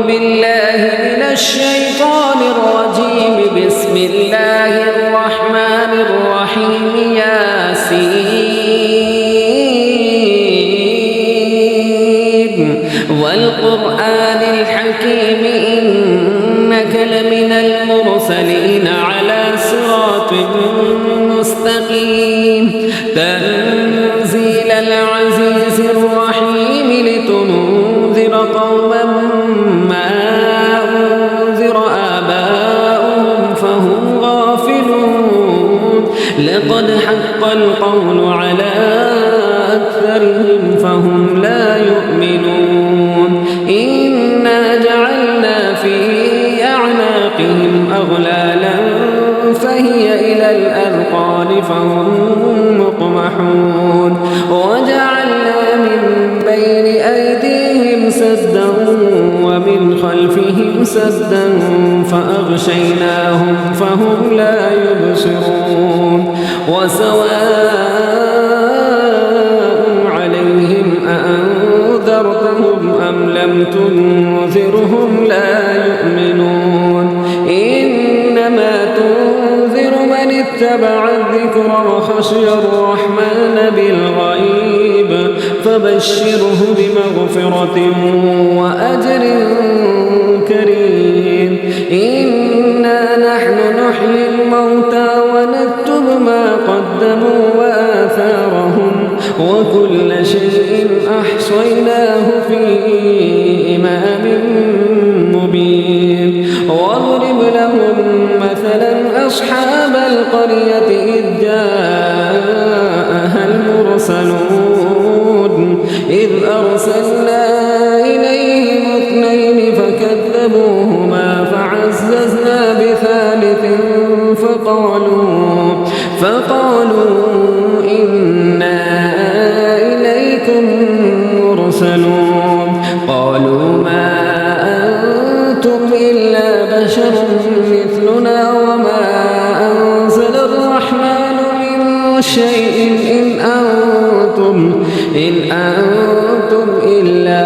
بالله من الشيطان الرجيم. بسم الله الرحمن الرحيم. ياسين والقرآن الحكيم إنك لمن المرسلين على صراط مستقيم. تنزيل العزيز الرحيم لتنذر قوما ما أنذر آباؤهم فهم غافلون. لقد حق القول على أكثرهم فهم لا يؤمنون. إنا جعلنا في أعناقهم أغلالا فهي إلى الأذقان فهم مقمحون. وجعلنا من بين أيديهم سدا ومن خلفهم سدا فأغشيناهم فهم لا يبصرون. وسواء عليهم أأنذرتهم أم لم تنذرهم لا يؤمنون. إنما تنذر من اتبع الذكر وخشي الرحمن بالغيب فبشره بمغفرة وأجر كريم. إنا نحن نحيي الموتى ونكتب ما قدموا وآثارهم وكل شيء أحصيناه في إمام مبين. واضرب لهم مثلا أصحاب القرية إذ جاءها المرسلون إذ أرسلنا إليهم اثنين فكذبوهما فعززنا بثالث فقالوا إنا إليكم مرسلون. قالوا ما أنتم إلا بشر مثلنا وما أنزل الرحمن من شيء إن أنتم إلا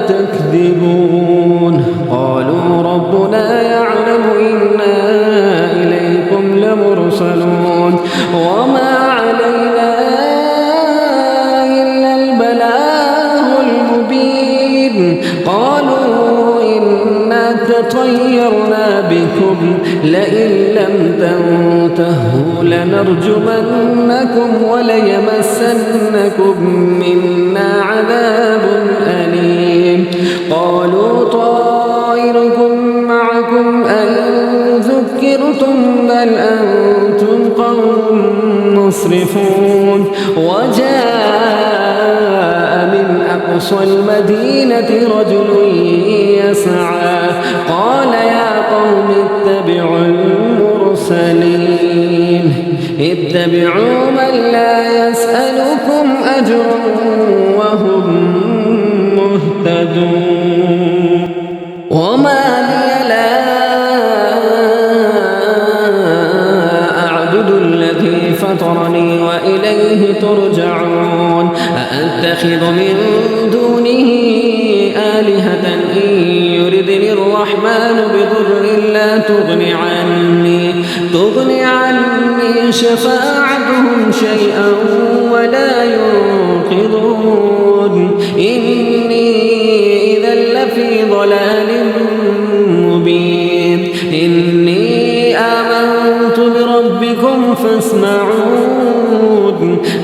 تكذبون. قالوا ربنا يعلم إنا إليكم لمرسلون وما علينا إلا البلاغ المبين. قالوا إنا تطيرنا بكم لئن لم تنتهوا لنرجمنكم وليمسنكم منا عذاب أليم. قالوا طائركم معكم أن ذكرتم بل أنتم قوم مسرفون. وجاء من أقصى المدينة رجل يسعى قال يا قوم اتبعوا المرسلين اتبعوا من لا يسألكم أجرا وهم مهتدون. وما لي لا أعبد الذي فطرني وإليه ترجعون. أأتخذ من دونه آلهة إن يردني الرحمن بضر لا تغني عني شفاعتهم شيئا ولا ينقذون. إني إذا لفي ضلال مبين. إني آمنت بربكم فاسمعون.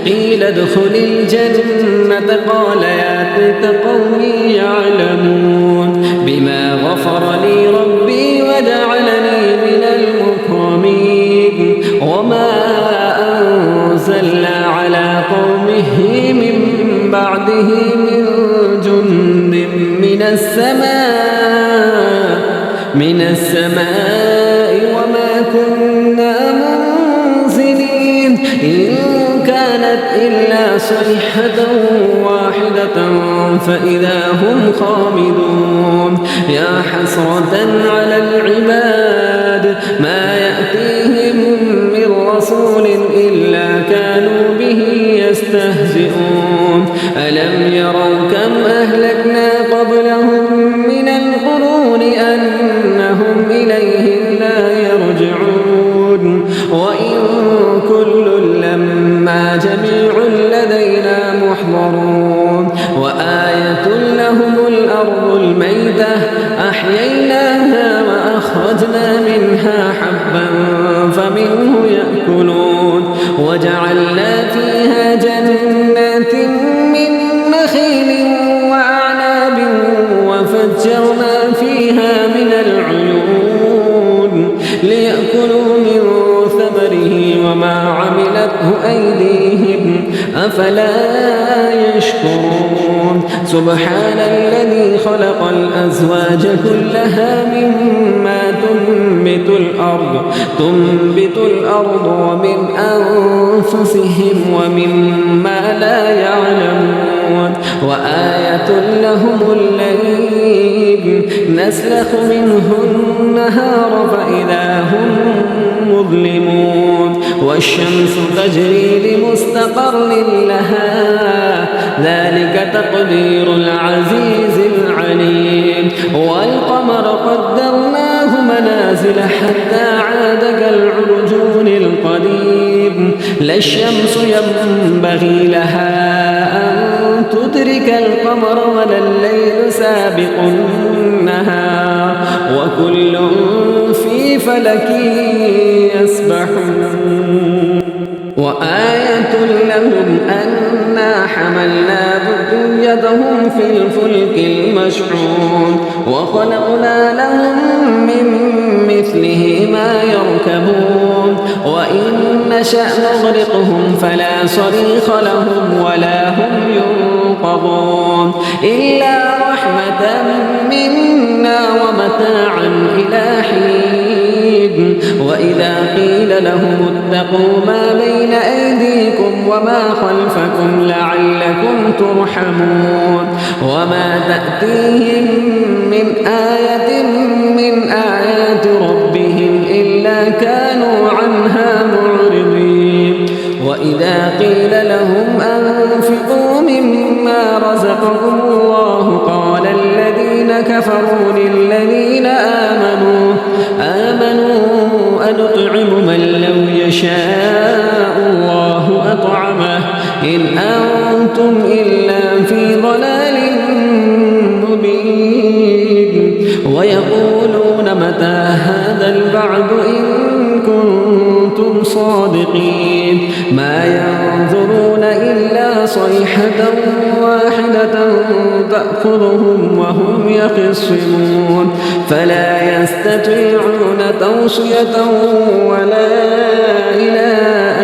قيل ادخل الجنة قال يا ليت قومي يعلمون بما غفر لي ربي وجعلني من المكرمين. وما أنزلنا على قومه من بعده من جند من السماء وما كنا منزلين. إن كانت إلا صيحة واحدة فإذا هم خامدون. يا حسرة على العباد ما يأتيهم من رسول إلا كانوا به يستهزئون. ألم يروا كم أهلكنا قبلهم من القرون أنهم إليهم لا يرجعون وإن كل لما جميع لدينا محضرون وآية لهم الأرض الميتة أحييناها وأخرجنا منها حبا فمنه يأكلون وجعلنا فيها جنات من نخيل وأعناب وفجرنا فيها من العيون ليأكلوا من ثمره وما عملته أيديهم أفلا يشكرون سبحان الذي خلق الأزواج كلها مما تنبت الأرض ومن أنفسهم ومما لا يعلمون وآية لهم الليل نسلخ منه النهار فإذا هم مظلمون والشمس تجري لمستقر لها ذلك تقدير العزيز العليم والقمر قدرناه منازل حتى عاد كالعرجون القديم لا الشمس ينبغي لها أن تدرك القمر ولا الليل سابق النهار وكل في فلك يسبحون وآية لهم أنا حملنا ذريتهم في الفلك المشحون وخلقنا لهم من مثله ما يركبون وإن نشأ نغرقهم فلا صريخ لهم ولا هم ينقذون إلا رحمة منا ومتاعا إلى حين وإذا قيل لهم اتقوا ما بين أيديكم وما خلفكم لعلكم ترحمون وما تأتيهم من آية من آيات ربهم إلا كانوا عنها معرضين وإذا قيل لهم أنفقوا مما رزقكم الله قال الذين كفروا للذين آمنوا أنطعم من لو يشاء الله أطعمه إن أنتم إلا في ضلال مبين ويقولون متى هذا البعد إن كنتم صادقين ما ينظرون إلا صيحة واحدة تأخذهم وهم يخصمون فلا يستطيعون توصية ولا إلى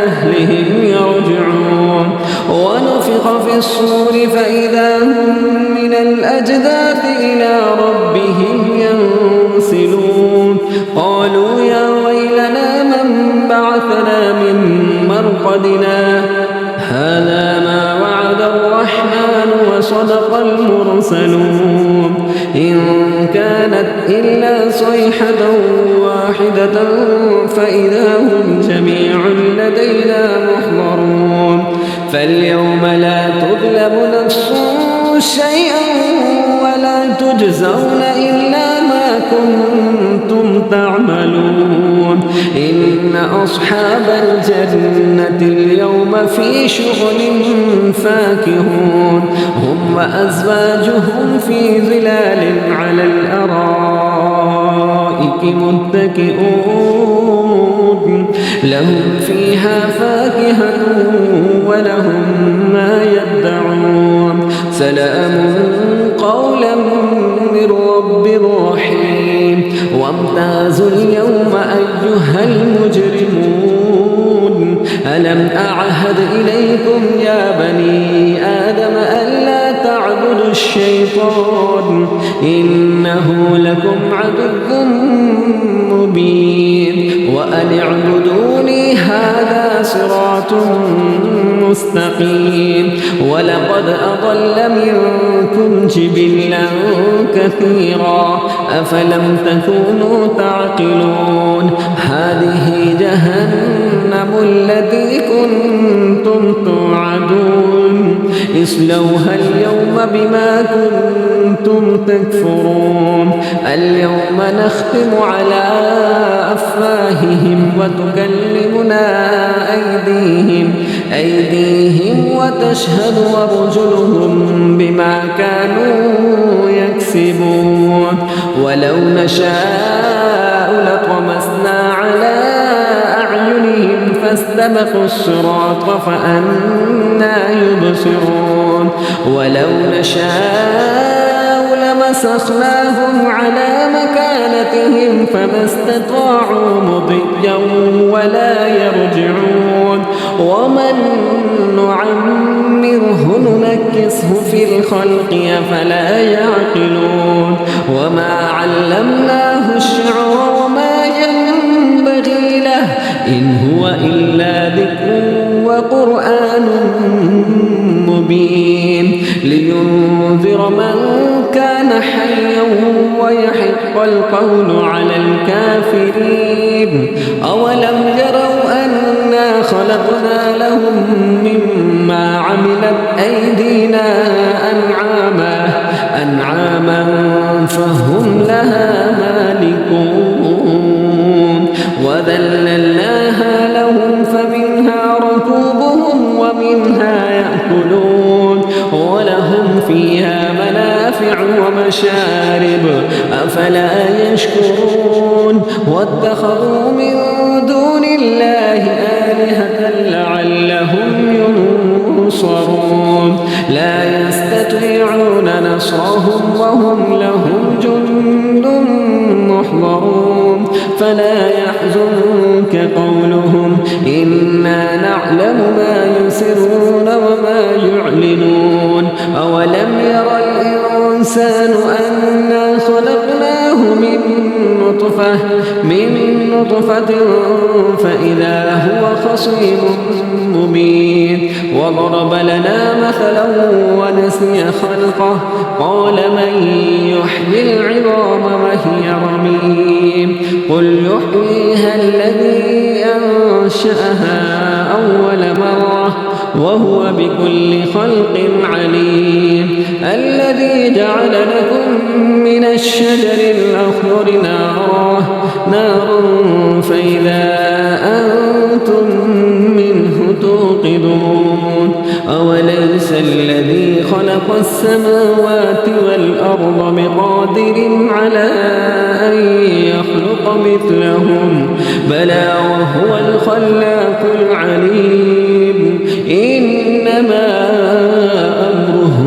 أهلهم يرجعون ونفخ في الصور فإذا هم من الأجداث إلى ربهم ينسلون قالوا يا ويلنا من بعثنا من مرقدنا هذا ما وعد الرحمن وصدق المرسلون إن كانت إلا صيحة واحدة فإذا هم جميع لدينا محضرون فاليوم لا تظلم نفس شيئا ولا تجزون إلا ما كنتم تعملون إن أصحاب الجنة اليوم في شغل فاكهون هم وأزواجهم في ظلال على الأرائك متكئون لهم فيها فاكهة ولهم ما يدعون سلام قولا من رب رحيم وامتازوا اليوم أيها المجرمون ألم أعهد إليكم يا بني آدم ألا تعبدوا الشيطان إنه لكم عدو مبين وأن اعبدوني هذا صراط مستقيم ولقد أضل منكم جبلا كثيرا أفلم تكونوا تعقلون هذه جهنم التي كنتم توعدون اصلوها اليوم بما كنتم تكفرون اليوم نختم على أفواههم وتكلمنا أيديهم وتشهد أرجلهم بما كانوا يكسبون ولو نشاء لطمسنا على أعينهم فاستبقوا الصراط فأنى يبصرون ولو نشاء لمسخناهم على مكانتهم فما استطاعوا مضيا ولا يرجعون ومن نعمره ننكسه في الخلق أفلا يعقلون وما علمناه الشعر وما ينبغي له إن هو إلا ذكر وقرآن مبين لينذر من كان حيا ويحق القول على الكافرين أولم يروا أنا خلقنا لهم مما عملت أيدينا أنعاما فهم لها مالكون وذللناها لهم فمنها ركوبهم ومنها يأكلون ولهم فيها منافع ومشارب أفلا يشكرون واتخذوا من دون الله آلهة لعلهم ينصرون لا يستطيعون نصرهم وهم لهم جند محضرون فلا يحزنك قولهم إنا نعلم ما يسرون وما يعلنون أولم ير الإنسان أنا خلقناه من نطفة فإذا هو خصيم مبين وضرب لنا مثلا ونسي خلقه قال من يحيي العظام وهي رميم قل يحييها الذي أنشأها أول مرة وهو بكل خلق عليم الذي جعل لكم من الشجر الأخضر نارا فإذا أنتم منه توقدون أوليس الذي خلق السماوات والأرض بقادر على أن يخلق مثلهم بلى وهو الخلاق العليم إنما أمره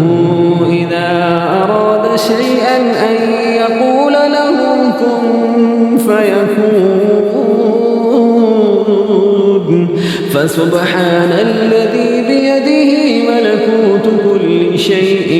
إذا أراد شيئا أن يقول له كن فيكون فسبحان الذي بيده ملكوت كل شيء